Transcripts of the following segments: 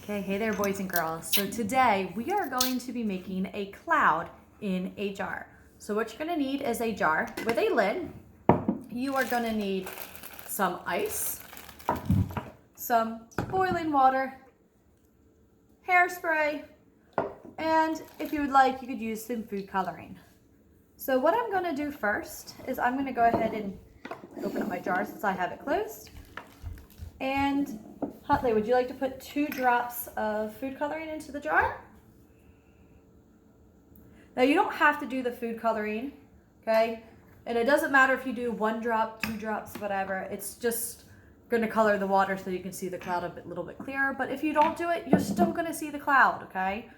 Okay, hey there boys and girls. So today we are going to be making a cloud in a jar. So what you're going to need is a jar with a lid. You are going to need some ice, some boiling water, hairspray, and if you would like, you could use some food coloring. So what I'm going to do first is I'm going to go ahead and open up my jar since I have it closed. And Huntley, would you like to put 2 drops of food coloring into the jar? Now you don't have to do the food coloring, okay? And it doesn't matter if you do 1 drop, 2 drops, whatever. It's just going to color the water so you can see the cloud a little bit clearer. But if you don't do it, you're still going to see the cloud, okay?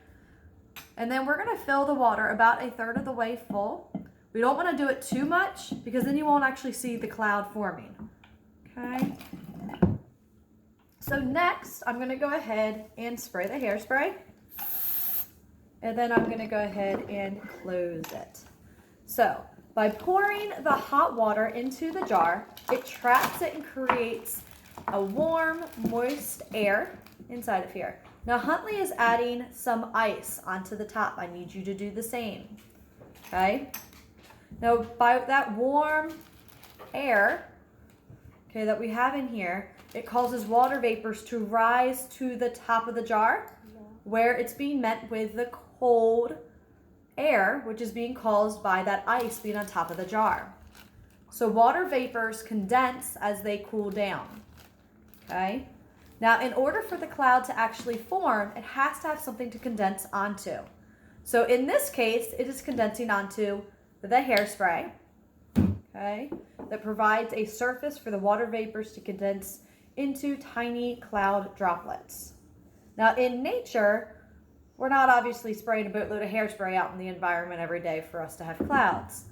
And then we're going to fill the water about 1/3 of the way full. We don't want to do it too much because then you won't actually see the cloud forming, okay? So next, I'm going to go ahead and spray the hairspray. And then I'm going to go ahead and close it. So by pouring the hot water into the jar, it traps it and creates a warm, moist air inside of here. Now Huntley is adding some ice onto the top. I need you to do the same. Okay? Now by that warm air, okay, that we have in here, it causes water vapors to rise to the top of the jar where it's being met with the cold air, which is being caused by that ice being on top of the jar. So water vapors condense as they cool down. Okay? Now, in order for the cloud to actually form, it has to have something to condense onto. So in this case, it is condensing onto the hairspray, okay, that provides a surface for the water vapors to condense into tiny cloud droplets. Now in nature, we're not obviously spraying a boatload of hairspray out in the environment every day for us to have clouds.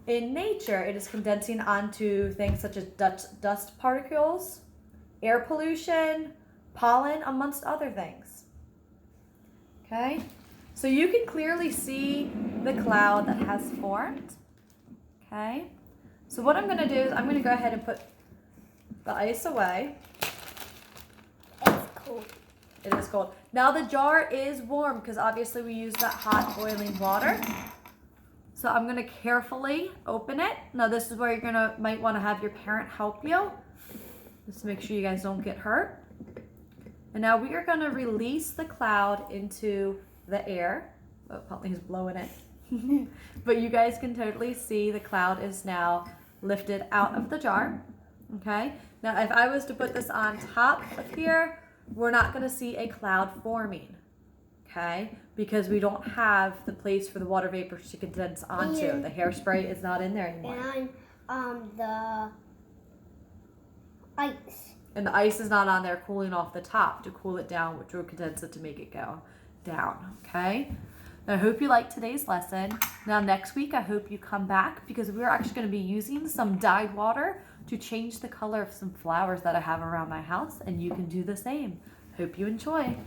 In nature, it is condensing onto things such as dust particles, air pollution, pollen, amongst other things. Okay, so you can clearly see the cloud that has formed. Okay, so what I'm going to do is I'm going to go ahead and put the ice away. It's cold. It is cold. Now the jar is warm because obviously we use that hot boiling water. So I'm going to carefully open it. Now this is where you're might want to have your parent help you. Just make sure you guys don't get hurt. And now we are going to release the cloud into the air. Oh, Huntley's blowing it. But you guys can totally see the cloud is now lifted out of the jar. Okay, now if I was to put this on top of here, we're not going to see a cloud forming, okay, because we don't have the place for the water vapors to condense onto. The hairspray is not in there anymore. And the ice. And the ice is not on there cooling off the top to cool it down, which will condense it to make it go down, okay? I hope you liked today's lesson. Now next week, I hope you come back because we're actually going to be using some dyed water to change the color of some flowers that I have around my house, and you can do the same. Hope you enjoy.